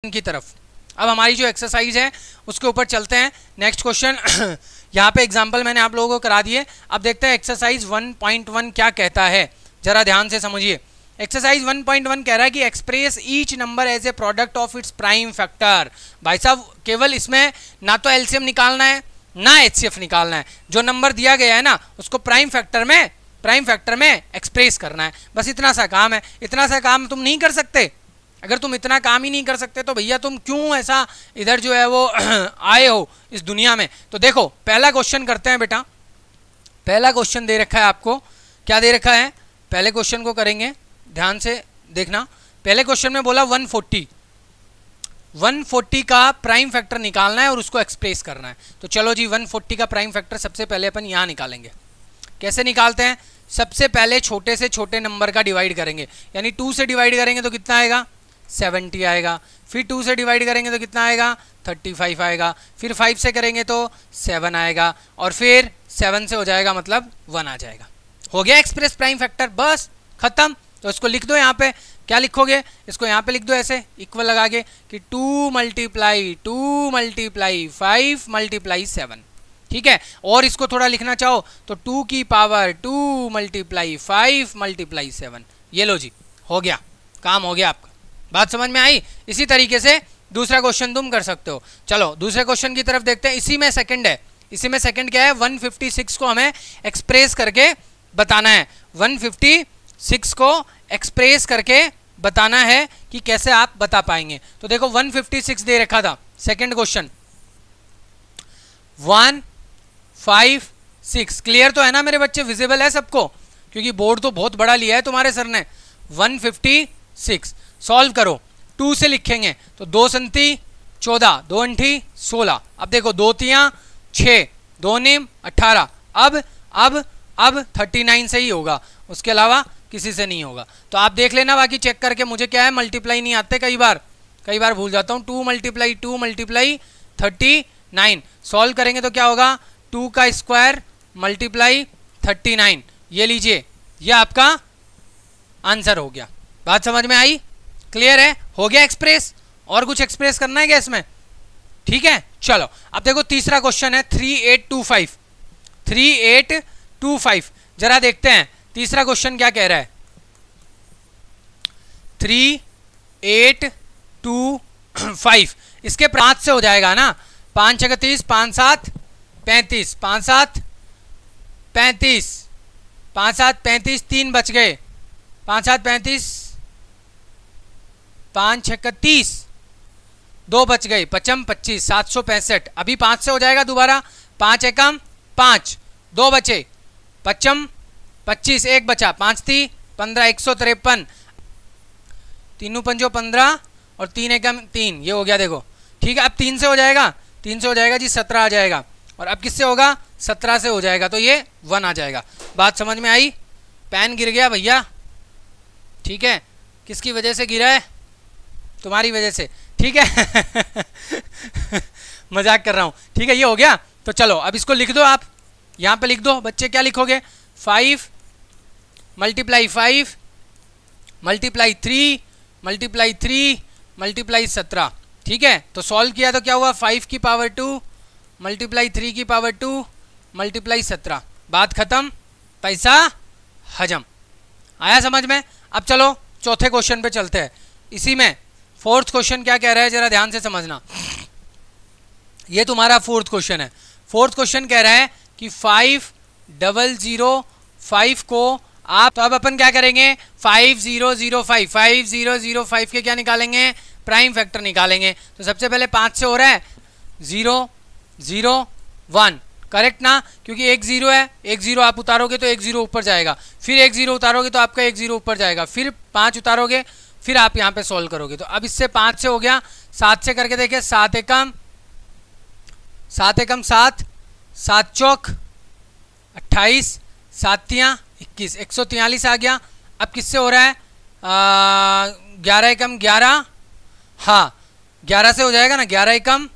की तरफ। अब हमारी जो एक्सरसाइज है उसके ऊपर चलते हैं। नेक्स्ट क्वेश्चन यहाँ पे एग्जांपल मैंने आप लोगों को करा दिए। अब देखते हैं एक्सरसाइज 1.1 क्या कहता है, जरा ध्यान से समझिए। एक्सरसाइज 1.1 कह रहा है कि express each number as a product of its prime factor. भाई साहब केवल इसमें ना तो एलसीएम निकालना है ना एचसीएफ निकालना है, जो नंबर दिया गया है ना उसको प्राइम फैक्टर में एक्सप्रेस करना है, बस इतना सा काम है। इतना सा काम तुम नहीं कर सकते। अगर तुम इतना काम ही नहीं कर सकते तो भैया तुम क्यों ऐसा इधर जो है वो आए हो इस दुनिया में। तो देखो पहला क्वेश्चन करते हैं बेटा। पहला क्वेश्चन दे रखा है आपको, क्या दे रखा है, पहले क्वेश्चन को करेंगे, ध्यान से देखना। पहले क्वेश्चन में बोला 140 का प्राइम फैक्टर निकालना है और उसको एक्सप्रेस करना है। तो चलो जी 140 का प्राइम फैक्टर सबसे पहले अपन यहाँ निकालेंगे। कैसे निकालते हैं, सबसे पहले छोटे से छोटे नंबर का डिवाइड करेंगे, यानी 2 से डिवाइड करेंगे तो कितना आएगा 70 आएगा, फिर 2 से डिवाइड करेंगे तो कितना आएगा 35 आएगा, फिर 5 से करेंगे तो 7 आएगा, और फिर 7 से हो जाएगा मतलब 1 आ जाएगा। हो गया एक्सप्रेस प्राइम फैक्टर, बस खत्म। तो इसको लिख दो यहाँ पे, क्या लिखोगे, इसको यहाँ पे लिख दो ऐसे इक्वल लगा के कि 2 मल्टीप्लाई 5 मल्टीप्लाई 7, ठीक है। और इसको थोड़ा लिखना चाहो तो 2 की पावर 2 मल्टीप्लाई 5 मल्टीप्लाई 7। ये लो जी, हो गया, काम हो गया आपका। बात समझ में आई। इसी तरीके से दूसरा क्वेश्चन तुम कर सकते हो। चलो दूसरे क्वेश्चन की तरफ देखते हैं। इसी में सेकंड है, इसी में सेकंड क्या है, 156 को हमें एक्सप्रेस करके बताना है। 156 को एक्सप्रेस करके बताना है कि कैसे आप बता पाएंगे। तो देखो 156 दे रखा था, सेकंड क्वेश्चन 156 क्लियर तो है ना मेरे बच्चे, विजिबल है सबको, क्योंकि बोर्ड तो बहुत बड़ा लिया है तुम्हारे सर ने। 156 सॉल्व करो, 2 से लिखेंगे तो 2 संती 14, 2 अंठी 16। अब देखो 2 तियाँ 6, 2 नीम 18। अब 39 से ही होगा, उसके अलावा किसी से नहीं होगा। तो आप देख लेना, बाकी चेक करके। मुझे क्या है मल्टीप्लाई नहीं आते, कई बार भूल जाता हूँ। 2 मल्टीप्लाई 39। सॉल्व करेंगे तो क्या होगा, 2 का स्क्वायर मल्टीप्लाई 39। ये लीजिए, ये आपका आंसर हो गया। बात समझ में आई, क्लियर है, हो गया एक्सप्रेस। और कुछ एक्सप्रेस करना है क्या इसमें, ठीक है। चलो अब देखो तीसरा क्वेश्चन है 3825। जरा देखते हैं तीसरा क्वेश्चन क्या कह रहा है। 3825 इसके 5 से हो जाएगा ना, 5 6 30, 5 7 35, 5 7 35, 5 7 35, 3 बच गए, 5 7 35, 5 6 30, 2 बच गए, 55 25, 765। अभी 5 से हो जाएगा दोबारा, 5 एकम 5, 2 बचे, 55 25, 1 बचा, 5 3 15, 153, 3 पंजो 15 और 3 एकम 3, ये हो गया देखो, ठीक है। अब 3 से हो जाएगा, 3 से हो जाएगा जी 17 आ जाएगा, और अब किससे होगा 17 से हो जाएगा तो ये 1 आ जाएगा। बात समझ में आई। पेन गिर गया भैया, ठीक है, किसकी वजह से गिरा है, तुम्हारी वजह से, ठीक है। मजाक कर रहा हूँ, ठीक है। ये हो गया। तो चलो अब इसको लिख दो, आप यहाँ पे लिख दो बच्चे। क्या लिखोगे, 5 मल्टीप्लाई 5 मल्टीप्लाई 3 मल्टीप्लाई 3 मल्टीप्लाई 17, ठीक है। तो सॉल्व किया तो क्या हुआ, 5 की पावर 2 मल्टीप्लाई 3 की पावर 2 मल्टीप्लाई 17। बात खत्म, पैसा हजम। आया समझ में। अब चलो चौथे क्वेश्चन पे चलते हैं। इसी में फोर्थ क्वेश्चन क्या कह रहा है, जरा ध्यान से समझना। ये तुम्हारा फोर्थ क्वेश्चन है। फोर्थ क्वेश्चन कह रहा है कि 5005 को आप, तो अब अपन क्या करेंगे, 5005 के क्या निकालेंगे, प्राइम फैक्टर निकालेंगे। तो सबसे पहले 5 से हो रहा है 0 0 1, करेक्ट ना, क्योंकि 1 0 है, 1 0 आप उतारोगे तो 1 0 ऊपर जाएगा, फिर 1 0 उतारोगे तो आपका 1 0 ऊपर जाएगा, फिर 5 उतारोगे, फिर आप यहाँ पे सॉल्व करोगे। तो अब इससे 5 से हो गया, 7 से करके देखिए, 7 एकम 7, 7 चौक 28, 7 तियाँ 21, 143 आ गया। अब किससे हो रहा है, 11 एकम 11, हाँ 11 से हो जाएगा ना, 11 एकम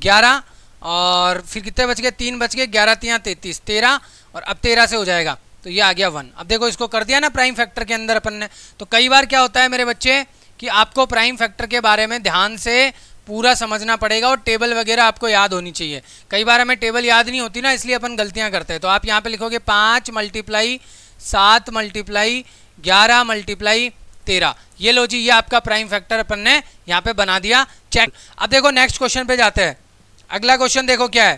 11, और फिर कितने बच गए, 3 बच गए, 11 तियाँ 33, 13, और अब 13 से हो जाएगा तो ये आ गया 1। अब देखो इसको कर दिया ना प्राइम फैक्टर के अंदर अपन ने। तो कई बार क्या होता है मेरे बच्चे कि आपको प्राइम फैक्टर के बारे में ध्यान से पूरा समझना पड़ेगा और टेबल वगैरह आपको याद होनी चाहिए। कई बार हमें टेबल याद नहीं होती ना, इसलिए अपन गलतियां करते हैं। तो आप यहाँ पे लिखोगे 5 × 7 × 11 × 13। ये लो जी, ये आपका प्राइम फैक्टर अपन ने यहाँ पे बना दिया। चेक। अब देखो नेक्स्ट क्वेश्चन पे जाते हैं। अगला क्वेश्चन देखो क्या है।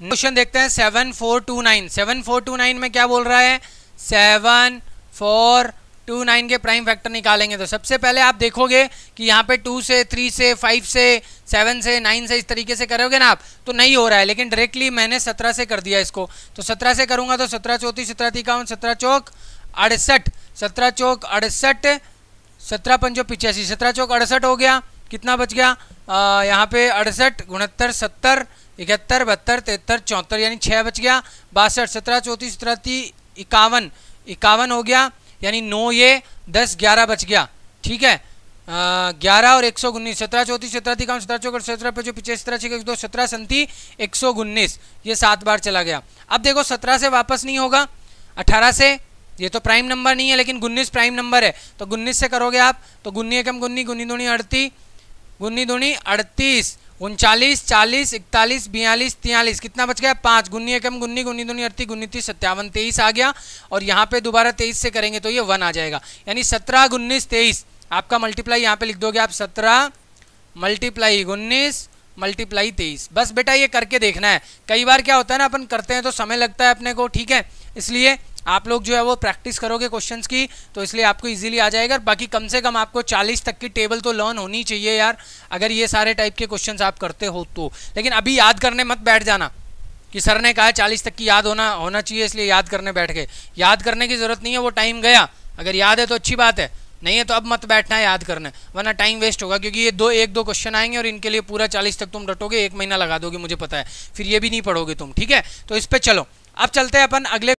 क्वेश्चन देखते हैं 7429। 7429 में क्या बोल रहा है, 7429 के प्राइम फैक्टर निकालेंगे। तो सबसे पहले आप देखोगे कि यहाँ पे 2 से 3 से 5 से 7 से 9 से इस तरीके से करोगे ना आप, तो नहीं हो रहा है। लेकिन डायरेक्टली मैंने 17 से कर दिया इसको। तो 17 से करूंगा तो 17 चौथी 17 51 17 चौक 68 17 चौक 68 17 पंचो 85 17 चौक 68 हो गया। कितना बच गया यहाँ पे 68 69 70 71 72 73 74 यानी 6 बच गया। 62 17 चौथी 17 51 51 हो गया, यानी 9 ये 10 11 बच गया। ठीक है, 11 और 119 17 चौथी 17 51 17 चौक 17 पे जो 85 17 6 2 17 37 119 ये 7 बार चला गया। अब देखो 17 से वापस नहीं होगा, 18 से, ये तो प्राइम नंबर नहीं है लेकिन 19 प्राइम नंबर है। तो 19 से करोगे आप तो 19 एकम 19 गुन्नी दूनी 38 गुन्नी दूनी 38 39 40 41 42 43 कितना बच गया 5 गुन्नी एकम गुन्नी गुन्नी दूनी 38 गुन्नी 30 57 23 आ गया। और यहाँ पे दोबारा 23 से करेंगे तो ये 1 आ जाएगा, यानी 17 19 23 आपका मल्टीप्लाई यहाँ पे लिख दोगे आप 17 × 19 × 23। बस बेटा ये करके देखना है। कई बार क्या होता है ना, अपन करते हैं तो समय लगता है अपने को, ठीक है, इसलिए आप लोग जो है वो प्रैक्टिस करोगे क्वेश्चंस की तो इसलिए आपको इजीली आ जाएगा। बाकी कम से कम आपको 40 तक की टेबल तो लर्न होनी चाहिए यार, अगर ये सारे टाइप के क्वेश्चंस आप करते हो तो। लेकिन अभी याद करने मत बैठ जाना कि सर ने कहा 40 तक की याद होना चाहिए इसलिए याद करने बैठ गए। याद करने की जरूरत नहीं है, वो टाइम गया। अगर याद है तो अच्छी बात है, नहीं है तो अब मत बैठना है याद करने, वरना टाइम वेस्ट होगा। क्योंकि ये एक दो क्वेश्चन आएंगे और इनके लिए पूरा 40 तक तुम रटोगे, 1 महीना लगा दोगे मुझे पता है, फिर ये भी नहीं पढ़ोगे तुम। ठीक है, तो इस पे चलो, अब चलते हैं अपन अगले